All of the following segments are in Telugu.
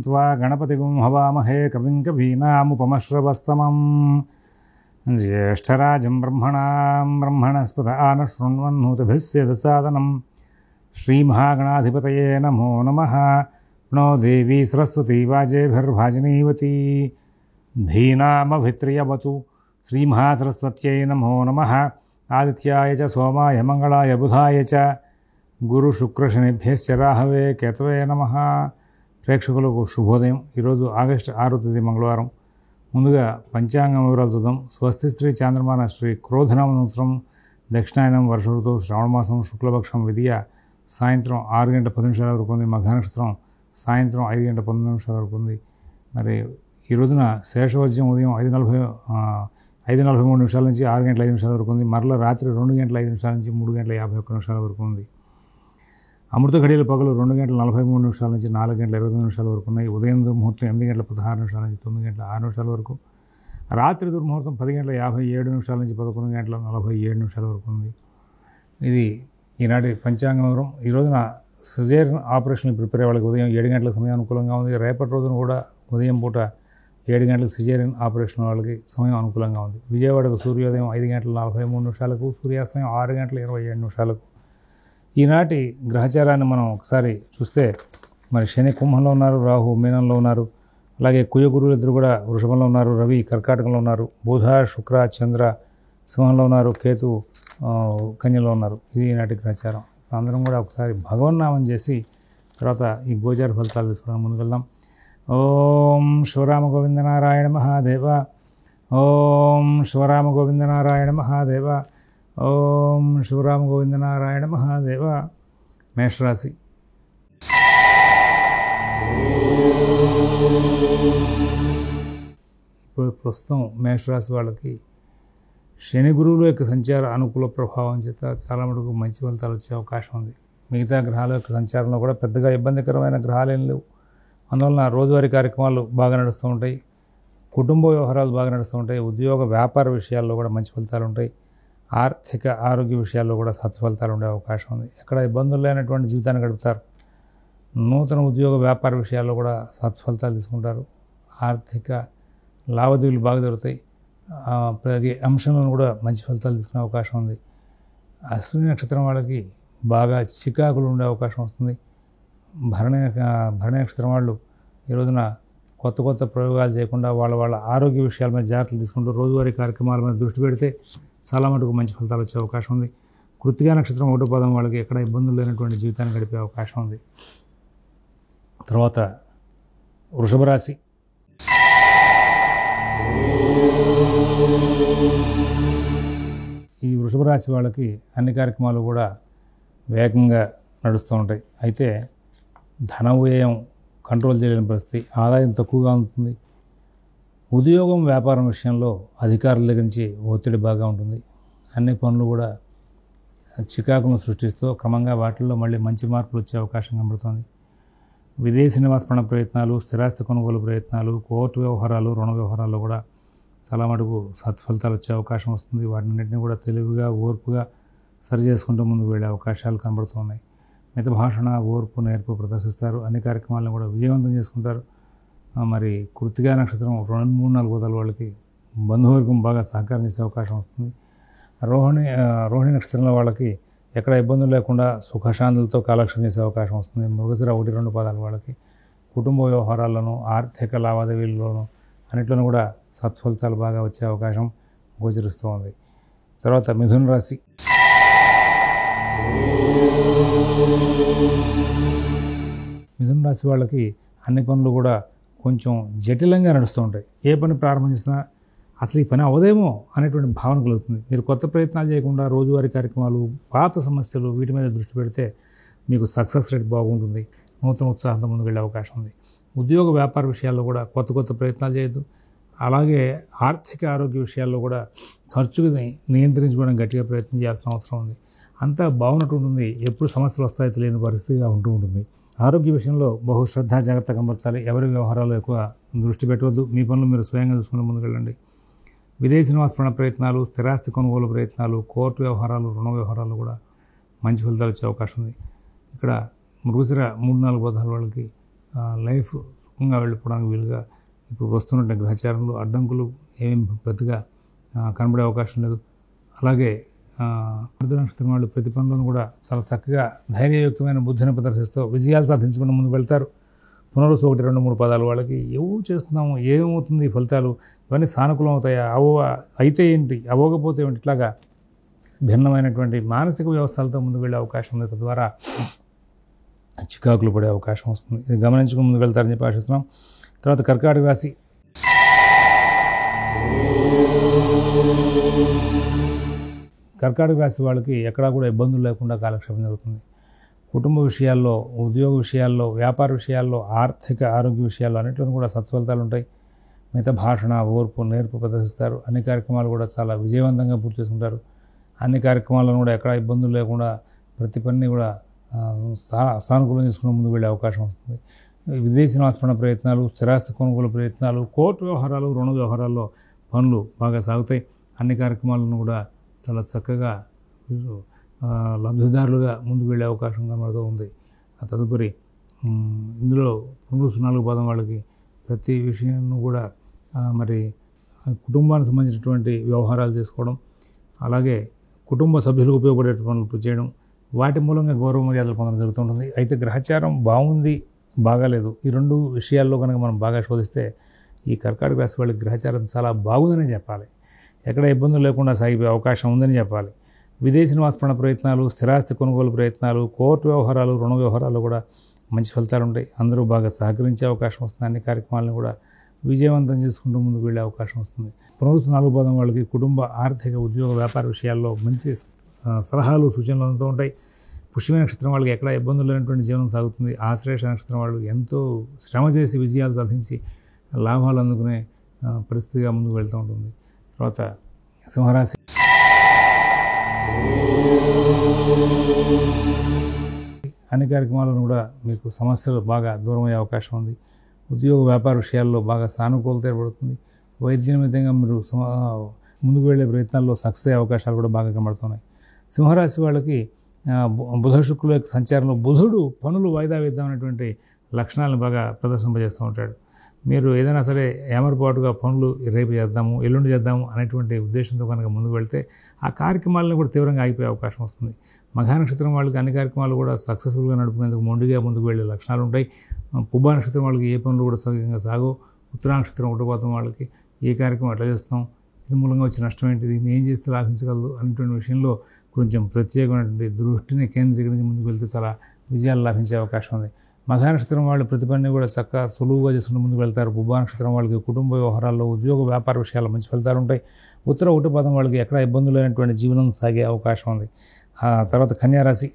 त्वा गणपतिगुं हवामहे कविं कवीनामुपमश्रवस्तमं ज्येष्ठराजं ब्रह्मणस्पत आनशृण्वन्नोतिभिस्यदसादनं श्रीमहागणाधिपतये नमो नमः। प्रणो देवी सरस्वती वाजेभिर्भाजनीवती धीनामभित्र्यवतु श्रीमहासरस्वत्यै नमो नमः। आदित्याय च सोमाय मंगलाय बुधाय च గురు శుక్ర శనిభ్యశ్చ రాహవే కేతవే నమః. ప్రేక్షకులకు శుభోదయం. ఈరోజు ఆగస్టు 6వ తేదీ మంగళవారం. ముందుగా పంచాంగం వివరాలు చూద్దాం. స్వస్తి శ్రీ చాంద్రమాన శ్రీ క్రోధనామ సంవత్సరం దక్షిణాయనం వర్ష ఋతువు శ్రావణమాసం శుక్లపక్షం విధియ సాయంత్రం 6:10 వరకు ఉంది. మఘ నక్షత్రం సాయంత్రం 5:19 వరకు ఉంది. మరి ఈ రోజున శేషవర్జ్యం ఉదయం 5:43 నుంచి 6:05 వరకు ఉంది. మరల రాత్రి 2:05 నుంచి 3:51 వరకు ఉంది. అమృత ఘడియలు పగలు 2:43 నుంచి 4:29 వరకు ఉన్నాయి. ఉదయం దుర్ముహూర్తం 8:16 నుంచి 9:06 వరకు. రాత్రి దుర్ముహూర్తం 10:57 నుంచి 11:47 వరకు ఉంది. ఇది ఈనాటి పంచాంగం వివరం. ఈ రోజున సిజేరియన్ ఆపరేషన్ ప్రిపేర్ అయ్యే వాళ్ళకి ఉదయం 7 గంటల సమయం అనుకూలంగా ఉంది. రేపటి రోజున కూడా ఉదయం పూట 7 గంటలకు సిజేరియన్ ఆపరేషన్ వాళ్ళకి సమయం అనుకూలంగా ఉంది. విజయవాడకు సూర్యోదయం 5:43 సూర్యాస్తమయం 6:27 ఈనాటి గ్రహచారాన్ని మనం ఒకసారి చూస్తే మరి శని కుంభంలో ఉన్నారు, రాహు మీనంలో ఉన్నారు, అలాగే కుజ గురువులు ఇద్దరు కూడా వృషభంలో ఉన్నారు, రవి కర్కాటకంలో ఉన్నారు, బుధ శుక్ర చంద్ర సింహంలో ఉన్నారు, కేతు కన్యలో ఉన్నారు. ఇది ఈనాటి గ్రహచారం. అందరం కూడా ఒకసారి భగవన్నామం చేసి తర్వాత ఈ గోచార ఫలితాలు తీసుకోవడం ముందుకెళ్దాం. ఓం శివరామ గోవింద నారాయణ మహాదేవ. ఓం శివరామ గోవింద నారాయణ మహాదేవ. ఓం శివరామ గోవింద నారాయణ మహాదేవ. మేషరాశి. ఇప్పుడు ప్రస్తుతం మేషరాశి వాళ్ళకి శని గురువుల యొక్క సంచార అనుకూల ప్రభావం చేత చాలా మటుకు మంచి ఫలితాలు వచ్చే అవకాశం ఉంది. మిగతా గ్రహాల యొక్క సంచారంలో కూడా పెద్దగా ఇబ్బందికరమైన గ్రహాలు ఏం లేవు. అందువలన రోజువారీ కార్యక్రమాలు బాగా నడుస్తూ ఉంటాయి, కుటుంబ వ్యవహారాలు బాగా నడుస్తూ ఉంటాయి, ఉద్యోగ వ్యాపార విషయాల్లో కూడా మంచి ఫలితాలు ఉంటాయి, ఆర్థిక ఆరోగ్య విషయాల్లో కూడా సత్ఫలితాలు ఉండే అవకాశం ఉంది. ఎక్కడ ఇబ్బందులు లేనటువంటి జీవితాన్ని గడుపుతారు. నూతన ఉద్యోగ వ్యాపార విషయాల్లో కూడా సత్ఫలితాలు తీసుకుంటారు. ఆర్థిక లావాదేవీలు బాగా జరుగుతాయి. ప్రతి అంశంలో కూడా మంచి ఫలితాలు తీసుకునే అవకాశం ఉంది. అశ్విని నక్షత్రం వాళ్ళకి బాగా చికాకులు ఉండే అవకాశం వస్తుంది. భరణి నక్షత్రం వాళ్ళు ఈ రోజున కొత్త ప్రయోగాలు చేయకుండా వాళ్ళ ఆరోగ్య విషయాల మీద జాగ్రత్తలు తీసుకుంటూ రోజువారీ కార్యక్రమాల మీద దృష్టి పెడితే చాలా మటుకు మంచి ఫలితాలు వచ్చే అవకాశం ఉంది. కృత్తికా నక్షత్రం 1వ పాదం వాళ్ళకి ఎక్కడ ఇబ్బందులు లేనటువంటి జీవితాన్ని గడిపే అవకాశం ఉంది. తర్వాత వృషభ రాశి. ఈ వృషభ రాశి వాళ్ళకి అన్ని కార్యక్రమాలు కూడా వేగంగా నడుస్తూ ఉంటాయి. అయితే ధన వ్యయం కంట్రోల్ చేయలేని పరిస్థితి, ఆదాయం తక్కువగా ఉంటుంది. ఉద్యోగం వ్యాపారం విషయంలో అధికారుల దగ్గర నుంచి ఒత్తిడి బాగా ఉంటుంది. అన్ని పనులు కూడా చికాకును సృష్టిస్తూ క్రమంగా వాటిల్లో మళ్ళీ మంచి మార్పులు వచ్చే అవకాశం కనబడుతుంది. విదేశీ నివాస ప్రయత్నాలు, స్థిరాస్తి కొనుగోలు ప్రయత్నాలు, కోర్టు వ్యవహారాలు, రుణ వ్యవహారాల్లో కూడా చాలా మటుకు సత్ఫలితాలు వచ్చే అవకాశం వస్తుంది. వాటిన్నింటినీ కూడా తెలివిగా ఓర్పుగా సరి చేసుకుంటూ ముందుకు వెళ్ళే అవకాశాలు కనబడుతున్నాయి. మిత భాషణ, ఓర్పు, నేర్పు ప్రదర్శిస్తారు. అన్ని కార్యక్రమాలను కూడా విజయవంతం చేసుకుంటారు. మరి కృత్తికా నక్షత్రం 2-3-4 పదాల వాళ్ళకి బంధువర్గం బాగా సహకారం చేసే అవకాశం వస్తుంది. రోహిణి నక్షత్రంలో వాళ్ళకి ఎక్కడ ఇబ్బందులు లేకుండా సుఖశాంతులతో కాలక్షేపం చేసే అవకాశం వస్తుంది. మృగశిర 1-2 పదాల వాళ్ళకి కుటుంబ వ్యవహారాల్లోనూ ఆర్థిక లావాదేవీల్లోనూ అన్నిట్లోనూ కూడా సత్ఫలితాలు బాగా వచ్చే అవకాశం గోచరిస్తూ ఉంది. తర్వాత మిథున రాశి. మిథున రాశి వాళ్ళకి అన్ని పనులు కూడా కొంచెం జటిలంగా నడుస్తూ ఉంటాయి. ఏ పని ప్రారంభించినా అసలు ఈ పని అవదేమో అనేటువంటి భావన కలుగుతుంది. మీరు కొత్త ప్రయత్నాలు చేయకుండా రోజువారీ కార్యక్రమాలు, పాత సమస్యలు వీటి మీద దృష్టి పెడితే మీకు సక్సెస్ రేట్ బాగుంటుంది. నూతన ఉత్సాహంతో ముందుకు వెళ్ళే అవకాశం ఉంది. ఉద్యోగ వ్యాపార విషయాల్లో కూడా కొత్త ప్రయత్నాలు చేయొద్దు. అలాగే ఆర్థిక ఆరోగ్య విషయాల్లో కూడా ఖర్చుని నియంత్రించుకోవడం గట్టిగా ప్రయత్నం చేయాల్సిన అవసరం ఉంది. అంతా బాగున్నట్టు ఉంటుంది. ఎప్పుడు సమస్యలు వస్తాయో తెలియని పరిస్థితిగా ఉంటూ ఉంటుంది. ఆరోగ్య విషయంలో బహుశ్రద్ధ జాగ్రత్త కనబరచాలి. ఎవరి వ్యవహారాలు ఎక్కువ దృష్టి పెట్టవద్దు. మీ పనులు మీరు స్వయంగా చూసుకుని ముందుకెళ్ళండి. విదేశీ నివాస ప్రయత్నాలు, స్థిరాస్తి కొనుగోలు ప్రయత్నాలు, కోర్టు వ్యవహారాలు, రుణ వ్యవహారాలు కూడా మంచి ఫలితాలు వచ్చే అవకాశం ఉంది. ఇక్కడ మృగశిర 3-4 పదాల వాళ్ళకి లైఫ్ సుఖంగా వెళ్ళిపోవడానికి వీలుగా ఇప్పుడు వస్తున్నటువంటి గ్రహచారంలో అడ్డంకులు ఏమేమి పెద్దగా కనబడే అవకాశం లేదు. అలాగే మృగశిర నక్షత్రం వాళ్ళు ప్రతి పనులను కూడా చాలా చక్కగా ధైర్యయుక్తమైన బుద్ధిని ప్రదర్శిస్తూ విజయాలు సాధించుకుంటూ ముందుకు వెళ్తారు. పునరుసు 1, 2, 3 పదాలు వాళ్ళకి ఏవో చేస్తున్నాము, ఏమవుతుంది ఫలితాలు, ఇవన్నీ సానుకూలం అవుతాయా, అయితే ఏంటి, అవ్వకపోతే ఏంటి, ఇట్లాగా భిన్నమైనటువంటి మానసిక వ్యవస్థలతో ముందుకు వెళ్ళే అవకాశం ఉంది. తద్వారా చికాకులు పడే అవకాశం వస్తుంది. ఇది గమనించుకుని ముందుకు వెళ్తారని చెప్పి ఆశిస్తున్నాం. తర్వాత కర్కాటక రాశి. కర్కాటక రాశి వాళ్ళకి ఎక్కడా కూడా ఇబ్బందులు లేకుండా కాలక్షేపం జరుగుతుంది. కుటుంబ విషయాల్లో, ఉద్యోగ విషయాల్లో, వ్యాపార విషయాల్లో, ఆర్థిక ఆరోగ్య విషయాల్లో అన్నింటిలో కూడా సత్ఫలితాలు ఉంటాయి. మిగతా భాషణ, ఓర్పు, నేర్పు ప్రదర్శిస్తారు. అన్ని కార్యక్రమాలు కూడా చాలా విజయవంతంగా పూర్తి చేసుకుంటారు. అన్ని కార్యక్రమాలను కూడా ఎక్కడా ఇబ్బందులు లేకుండా ప్రతి పనిని కూడా సానుకూలం చేసుకుని ముందుకు వెళ్ళే అవకాశం వస్తుంది. విదేశీ నివాసపరణ ప్రయత్నాలు, స్థిరాస్తి కొనుగోలు ప్రయత్నాలు, కోర్టు వ్యవహారాలు, రుణ వ్యవహారాల్లో పనులు బాగా సాగుతాయి. అన్ని కార్యక్రమాలను కూడా చాలా చక్కగా లబ్ధిదారులుగా ముందుకు వెళ్ళే అవకాశం కనబడుతూ ఉంది. తదుపరి ఇందులో పునరుసు 4 పాదం వాళ్ళకి ప్రతి విషయాన్ని కూడా మరి కుటుంబానికి సంబంధించినటువంటి వ్యవహారాలు చేసుకోవడం, అలాగే కుటుంబ సభ్యులకు ఉపయోగపడే పనులు చేయడం, వాటి మూలంగా గౌరవ మర్యాదలు పొందడం జరుగుతుంటుంది. అయితే గ్రహచారం బాగుంది, బాగాలేదు, ఈ 2 విషయాల్లో కనుక మనం బాగా శోధిస్తే ఈ కర్కాటక రాశి వాళ్ళకి గ్రహచారం చాలా బాగుందని చెప్పాలి. ఎక్కడ ఇబ్బందులు లేకుండా సాగిపోయే అవకాశం ఉందని చెప్పాలి. విదేశీ నివాసపరణ ప్రయత్నాలు, స్థిరాస్తి కొనుగోలు ప్రయత్నాలు, కోర్టు వ్యవహారాలు, రుణ వ్యవహారాలు కూడా మంచి ఫలితాలు ఉంటాయి. అందరూ బాగా సహకరించే అవకాశం వస్తుంది. అన్ని కార్యక్రమాలను కూడా విజయవంతం చేసుకుంటూ ముందుకు వెళ్ళే అవకాశం వస్తుంది. పునరుసు 4 పాదం వాళ్ళకి కుటుంబ, ఆర్థిక, ఉద్యోగ, వ్యాపార విషయాల్లో మంచి సలహాలు, సూచనలు అందుతూ ఉంటాయి. పుష్యమి నక్షత్రం వాళ్ళకి ఎక్కడ ఇబ్బందులు లేనటువంటి జీవనం సాగుతుంది. ఆశ్లేష నక్షత్రం వాళ్ళు ఎంతో శ్రమ చేసి విజయాలు సాధించి లాభాలు అందుకునే పరిస్థితిగా ముందుకు వెళ్తూ ఉంటుంది. తర్వాత సింహరాశి. అన్ని కార్యక్రమాలను కూడా మీకు సమస్యలు బాగా దూరమయ్యే అవకాశం ఉంది. ఉద్యోగ, వ్యాపార విషయాల్లో బాగా సానుకూలత ఏర్పడుతుంది. వైద్య నిమిత్తంగా మీరు ముందుకు వెళ్ళే ప్రయత్నాల్లో సక్సెస్ అయ్యే అవకాశాలు కూడా బాగా కనబడుతున్నాయి. సింహరాశి వాళ్ళకి బుధ శుక్రుల యొక్క సంచారంలో బుధుడు పనులు వాయిదా వేద్దామనేటువంటి లక్షణాలను బాగా ప్రదర్శింపజేస్తూ ఉంటాడు. మీరు ఏదైనా సరే ఏమరపాటుగా పనులు రేపు చేద్దాము, ఎల్లుండి చేద్దాము అనేటువంటి ఉద్దేశంతో కనుక ముందుకు వెళ్తే ఆ కార్యక్రమాలను కూడా తీవ్రంగా ఆగిపోయే అవకాశం వస్తుంది. మఘా నక్షత్రం వాళ్ళకి అన్ని కార్యక్రమాలు కూడా సక్సెస్ఫుల్గా నడుపుకునేందుకు మొండిగా ముందుకు వెళ్ళే లక్షణాలు ఉంటాయి. పుబ్బా నక్షత్రం వాళ్ళకి ఏ పనులు కూడా సవ్యంగా సాగో. ఉత్తరా నక్షత్రం 1 పాదం వాళ్ళకి ఏ కార్యక్రమం ఎట్లా చేస్తాం, ఇది మూలంగా వచ్చే నష్టం ఏంటి, దీన్ని ఏం చేస్తే లాభించగలదు అనేటువంటి విషయంలో కొంచెం ప్రత్యేకమైనటువంటి దృష్టిని కేంద్రీకరించి ముందుకు వెళ్తే చాలా విజయాలు లాభించే అవకాశం ఉంది. మఘా నక్షత్రం వాళ్ళు ప్రతి పనిని కూడా చక్కగా సులువుగా చేసుకుని ముందుకు వెళ్తారు. పుబ్బా నక్షత్రం వాళ్ళకి కుటుంబ వ్యవహారాల్లో, ఉద్యోగ, వ్యాపార విషయాల్లో మంచి ఫలితాలు ఉంటాయి. ఉత్తర 1 పాదం వాళ్ళకి ఎక్కడ ఇబ్బందులు లేనటువంటి జీవనం సాగే అవకాశం ఉంది. తర్వాత కన్యారాశి.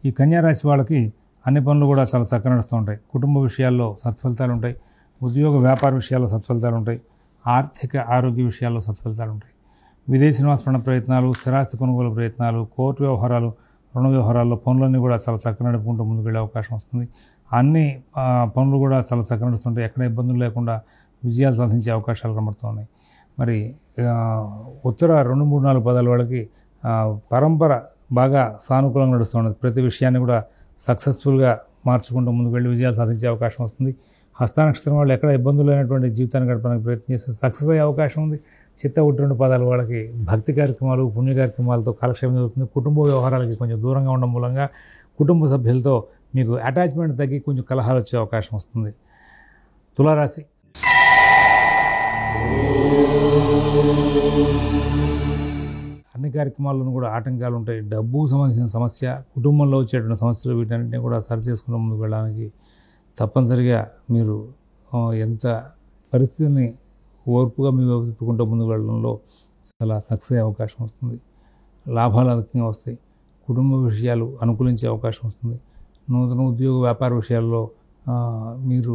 ఈ కన్యారాశి వాళ్ళకి అన్ని పనులు కూడా చాలా చక్కగా నడుస్తూ ఉంటాయి. కుటుంబ విషయాల్లో సత్ఫలితాలు ఉంటాయి. ఉద్యోగ, వ్యాపార విషయాల్లో సత్ఫలితాలు ఉంటాయి. ఆర్థిక, ఆరోగ్య విషయాల్లో సత్ఫలితాలు ఉంటాయి. విదేశీ నివాసపరణ ప్రయత్నాలు, స్థిరాస్తి కొనుగోలు ప్రయత్నాలు, కోర్టు వ్యవహారాలు, రుణ వ్యవహారాల్లో పనులన్నీ కూడా చాలా చక్కగా నడుపుకుంటూ ముందుకు వెళ్ళే అవకాశం వస్తుంది. అన్ని పనులు కూడా చాలా చక్కగా నడుస్తుంటాయి. ఎక్కడ ఇబ్బందులు లేకుండా విజయాలు సాధించే అవకాశాలు కనబడుతూ ఉన్నాయి. మరి ఉత్తర 2, 3, 4 పదాల వాళ్ళకి పరంపర బాగా సానుకూలంగా నడుస్తున్నది. ప్రతి విషయాన్ని కూడా సక్సెస్ఫుల్గా మార్చుకుంటూ ముందుకు వెళ్ళి విజయాలు సాధించే అవకాశం వస్తుంది. హస్త నక్షత్రం వాళ్ళు ఎక్కడ ఇబ్బందులు లేనటువంటి జీవితాన్ని గడపడానికి ప్రయత్నం చేస్తే సక్సెస్ అయ్యే అవకాశం ఉంది. చిత్త 1, 2 పదాల వాళ్ళకి భక్తి కార్యక్రమాలు, పుణ్య కార్యక్రమాలతో కాలక్షేపం జరుగుతుంది. కుటుంబ వ్యవహారాలకి కొంచెం దూరంగా ఉండడం మూలంగా కుటుంబ సభ్యులతో మీకు అటాచ్మెంట్ తగ్గి కొంచెం కలహాలు వచ్చే అవకాశం వస్తుంది. తులారాశి. అన్ని కార్యక్రమాల్లోనూ కూడా ఆటంకాలు ఉంటాయి. డబ్బు సంబంధించిన సమస్య, కుటుంబంలో వచ్చేటువంటి సమస్యలు, వీటన్నింటినీ కూడా సరి చేసుకుని ముందుకు వెళ్ళడానికి తప్పనిసరిగా మీరు ఎంత పరిస్థితిని ఓర్పుగా మీరు తిప్పుకుంటూ ముందుకు వెళ్ళడంలో చాలా సక్సెస్ అయ్యే అవకాశం వస్తుంది. లాభాలు అధికంగా వస్తాయి. కుటుంబ విషయాలు అనుకూలించే అవకాశం వస్తుంది. నూతన ఉద్యోగ, వ్యాపార విషయాల్లో మీరు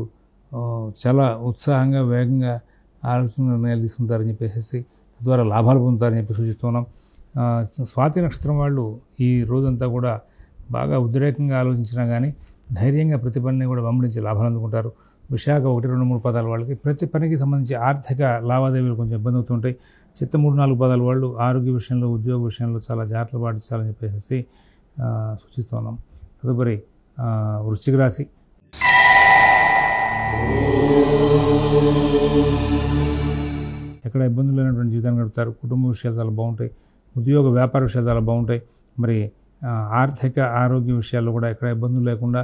చాలా ఉత్సాహంగా, వేగంగా ఆలోచన నిర్ణయాలు తీసుకుంటారని చెప్పేసి తద్వారా లాభాలు పొందుతారని చెప్పి సూచిస్తున్నాం. స్వాతి నక్షత్రం వాళ్ళు ఈ రోజంతా కూడా బాగా ఉద్రేకంగా ఆలోచించినా కానీ ధైర్యంగా ప్రతి పనిని కూడా వెంబడించి లాభాలు అందుకుంటారు. విశాఖ 1, 2, 3 పదాల వాళ్ళకి ప్రతి పనికి సంబంధించి ఆర్థిక లావాదేవీలు కొంచెం ఇబ్బంది అవుతుంటాయి. చిత్త 3, 4 పదాల వాళ్ళు ఆరోగ్య విషయంలో, ఉద్యోగ విషయంలో చాలా జాగ్రత్తలు పాటించాలని చెప్పేసి సూచిస్తున్నాం. తదుపరి వృశ్చిక రాశి. ఎక్కడ ఇబ్బందులు లేనటువంటి జీవితాన్ని గడుపుతారు. కుటుంబ విషయాలు చాలా బాగుంటాయి. ఉద్యోగ వ్యాపార విషయాలు చాలా బాగుంటాయి. మరి ఆర్థిక ఆరోగ్య విషయాల్లో కూడా ఎక్కడ ఇబ్బందులు లేకుండా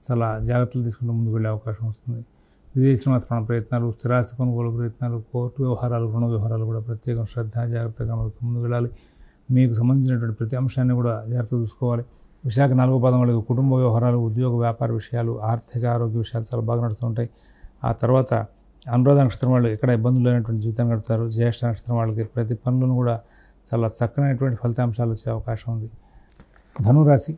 చాలా జాగ్రత్తలు తీసుకుంటూ ముందుకు వెళ్ళే అవకాశం వస్తుంది. విదేశీ నివాస ప్రయత్నాలు, స్థిరాస్తి కొనుగోలు ప్రయత్నాలు, కోర్టు వ్యవహారాలు, రుణ వ్యవహారాలు కూడా ప్రత్యేక శ్రద్ధ జాగ్రత్తగా ముందుకు వెళ్ళాలి. మీకు సంబంధించినటువంటి ప్రతి అంశాన్ని కూడా జాగ్రత్తగా చూసుకోవాలి. విశాఖ 4వ పాదం వాళ్ళకి కుటుంబ వ్యవహారాలు, ఉద్యోగ వ్యాపార విషయాలు, ఆర్థిక ఆరోగ్య విషయాలు చాలా బాగా నడుస్తుంటాయి. ఆ తర్వాత అనురాధ నక్షత్రం వాళ్ళు ఎక్కడ ఇబ్బందులు లేనటువంటి జీవితాన్ని గడుపుతారు. జ్యేష్ఠ నక్షత్రం వాళ్ళకి ప్రతి పనులను కూడా చాలా చక్కనైనటువంటి ఫలితాంశాలు వచ్చే అవకాశం ఉంది. ధనురాశి.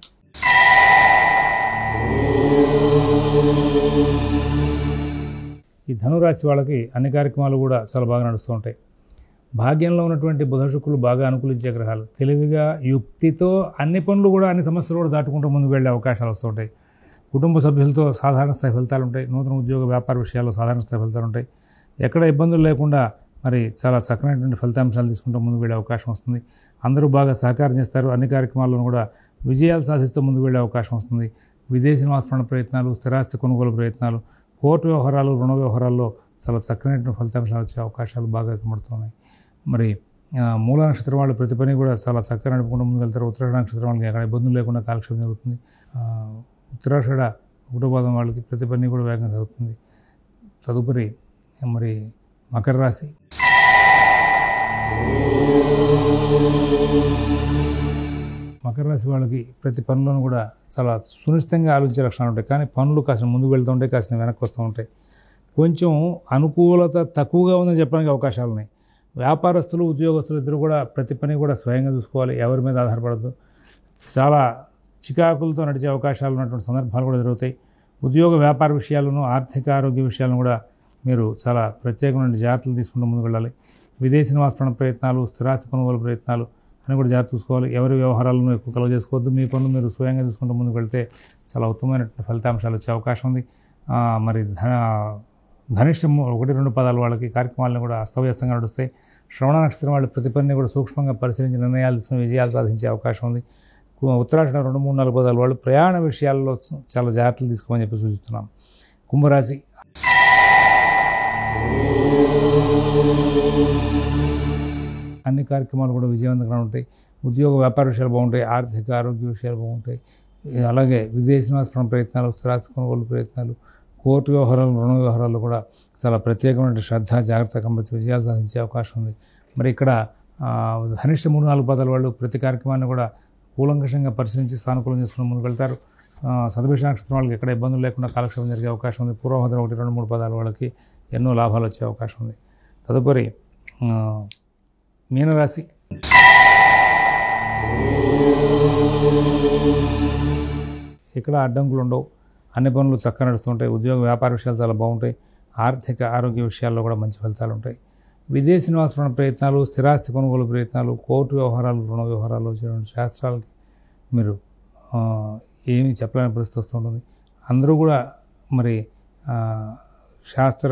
ఈ ధనురాశి వాళ్ళకి అన్ని కార్యక్రమాలు కూడా చాలా బాగా నడుస్తూ ఉంటాయి. భాగ్యంలో ఉన్నటువంటి బుధ శుక్రులు బాగా అనుకూలించే గ్రహాలు. తెలివిగా యుక్తితో అన్ని పనులు కూడా అన్ని సమస్యలు కూడా దాటుకుంటూ ముందుకు వెళ్ళే అవకాశాలు వస్తూ ఉంటాయి. కుటుంబ సభ్యులతో సాధారణ స్థాయి ఫలితాలు ఉంటాయి. నూతన ఉద్యోగ వ్యాపార విషయాల్లో సాధారణ స్థాయి ఫలితాలు ఉంటాయి. ఎక్కడ ఇబ్బందులు లేకుండా మరి చాలా చక్కనైనటువంటి ఫలితాంశాలు తీసుకుంటూ ముందుకు వెళ్ళే అవకాశం వస్తుంది. అందరూ బాగా సహకారం చేస్తారు. అన్ని కార్యక్రమాలను కూడా విజయాలు సాధిస్తూ ముందుకు వెళ్ళే అవకాశం వస్తుంది. విదేశీ నివాస ప్రయత్నాలు, స్థిరాస్తి కొనుగోలు ప్రయత్నాలు, కోర్టు వ్యవహారాలు, రుణ వ్యవహారాల్లో చాలా చక్కనైనటువంటి ఫలితాంశాలు వచ్చే అవకాశాలు బాగా కనబడుతున్నాయి. మరి మూల నక్షత్రం వాళ్ళు ప్రతి పని కూడా చాలా చక్కగా నడుపుకుంటూ ముందుకు వెళ్తారు. ఉత్తరాషాఢ నక్షత్రం వాళ్ళకి అక్కడ ఇబ్బందులు లేకుండా కాలక్షేపం జరుగుతుంది. ఉత్తరాషాఢ 1వ పాదం వాళ్ళకి ప్రతి పని కూడా వేగంగా జరుగుతుంది. తదుపరి మరి మకర రాశి. మకర రాశి వాళ్ళకి ప్రతి పనులను కూడా చాలా సునిశ్చితంగా ఆలోచించే లక్షణాలు ఉంటాయి. కానీ పనులు కాస్త ముందుకు వెళ్తూ ఉంటాయి, కాస్త వెనక్కి వస్తూ ఉంటాయి. కొంచెం అనుకూలత తక్కువగా ఉందని చెప్పడానికి అవకాశాలు ఉన్నాయి. వ్యాపారస్తులు, ఉద్యోగస్తులు ఇద్దరు కూడా ప్రతి పని కూడా స్వయంగా చూసుకోవాలి. ఎవరి మీద ఆధారపడద్దు. చాలా చికాకులతో నడిచే అవకాశాలు ఉన్నటువంటి సందర్భాలు కూడా జరుగుతాయి. ఉద్యోగ వ్యాపార విషయాలను, ఆర్థిక ఆరోగ్య విషయాలను కూడా మీరు చాలా ప్రత్యేకమైన జాగ్రత్తలు తీసుకుంటూ ముందుకు వెళ్ళాలి. విదేశీ నివాస ప్రయత్నాలు, స్థిరాస్తి కొనుగోలు ప్రయత్నాలు అని కూడా జాగ్రత్త చూసుకోవాలి. ఎవరి వ్యవహారాలను ఎక్కువ కలువ చేసుకోవద్దు. మీ పనులు మీరు స్వయంగా చూసుకుంటూ ముందుకు వెళ్తే చాలా ఉత్తమమైనటువంటి ఫలితాంశాలు వచ్చే అవకాశం ఉంది. మరి ధనిష్ట 1-2 పాదాల వాళ్ళకి కార్యక్రమాలను కూడా అస్తవ్యస్తంగా నడుస్తాయి. శ్రవణ నక్షత్రం వాళ్ళు ప్రతి పనిని కూడా సూక్ష్మంగా పరిశీలించి నిర్ణయాలు తీసుకుని విజయాలు సాధించే అవకాశం ఉంది. ఉత్తరాషాఢ 2, 3, 4 పాదాల వాళ్ళు ప్రయాణ విషయాల్లో చాలా జాగ్రత్తలు తీసుకోమని చెప్పి సూచిస్తున్నాం. కుంభరాశి. అన్ని కార్యక్రమాలు కూడా విజయవంతంగా ఉంటాయి. ఉద్యోగ వ్యాపార విషయాలు బాగుంటాయి. ఆర్థిక ఆరోగ్య విషయాలు బాగుంటాయి. అలాగే విదేశీ నివాస ప్రయత్నాలు, స్థిరాస్తి కొనుగోలు ప్రయత్నాలు, కోర్టు వ్యవహారాలు, రుణ వ్యవహారాల్లో కూడా చాలా ప్రత్యేకమైన శ్రద్ధ జాగ్రత్త కనబరిచి విజయాలు సాధించే అవకాశం ఉంది. మరి ఇక్కడ ధనిష్ట 3, 4 పాదాల వాళ్ళు ప్రతి కార్యక్రమాన్ని కూడా కూలంకషంగా పరిశీలించి సానుకూలం చేసుకుని ముందుకు వెళ్తారు. శతభిష నక్షత్రం వాళ్ళకి ఎక్కడ ఇబ్బందులు లేకుండా కాలక్షేపం జరిగే అవకాశం ఉంది. పూర్వభద్ర 1, 2, 3 పాదాల వాళ్ళకి ఎన్నో లాభాలు వచ్చే అవకాశం ఉంది. తదుపరి మీనరాశి. ఇక్కడ అడ్డంకులు ఉండవు. అన్ని పనులు చక్కగా నడుస్తుంటాయి. ఉద్యోగ వ్యాపార విషయాలు చాలా బాగుంటాయి. ఆర్థిక ఆరోగ్య విషయాల్లో కూడా మంచి ఫలితాలు ఉంటాయి. విదేశీ నివాస ప్రయత్నాలు, స్థిరాస్తి కొనుగోలు ప్రయత్నాలు, కోర్టు వ్యవహారాలు, రుణ వ్యవహారాలు వచ్చేటువంటి శాస్త్రాలకి మీరు ఏమీ చెప్పలేని పరిస్థితి వస్తుంటుంది. అందరూ కూడా మరి శాస్త్ర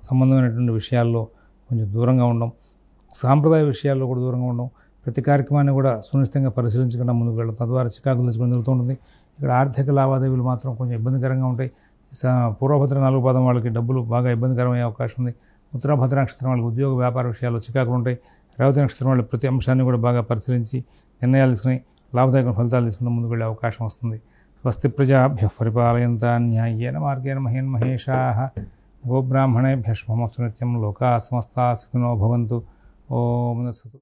సంబంధమైనటువంటి విషయాల్లో కొంచెం దూరంగా ఉండడం, సాంప్రదాయ విషయాల్లో కూడా దూరంగా ఉండడం, ప్రతి కార్యక్రమాన్ని కూడా సునిశ్చితంగా పరిశీలించకుండా ముందుకు వెళ్ళడం, తద్వారా చికాకులు తెచ్చుకొని జరుగుతుంటుంది. ఇక్కడ ఆర్థిక లావాదేవీలు మాత్రం కొంచెం ఇబ్బందికరంగా ఉంటాయి. పూర్వభద్ర 4 పాదం వాళ్ళకి డబ్బులు బాగా ఇబ్బందికరమయ్యే అవకాశం ఉంది. ఉత్తరాభద్ర నక్షత్రం వాళ్ళకి ఉద్యోగ వ్యాపార విషయాల్లో చికాకులు ఉంటాయి. రేవతి నక్షత్రం వాళ్ళు ప్రతి అంశాన్ని కూడా బాగా పరిశీలించి నిర్ణయాలు తీసుకుని లాభదాయక ఫలితాలు తీసుకుని ముందుకు వెళ్ళే అవకాశం వస్తుంది. స్వస్తి ప్రజాభ్యః పరిపాలయంతాం న్యాయేన మార్గేణ మహేన్ మహేషాః గోబ్రాహ్మణేభ్యః శుభమస్తు నిత్యం. లోకాః సమస్తాః సుఖినో భవంతు. ఓం తత్సత్.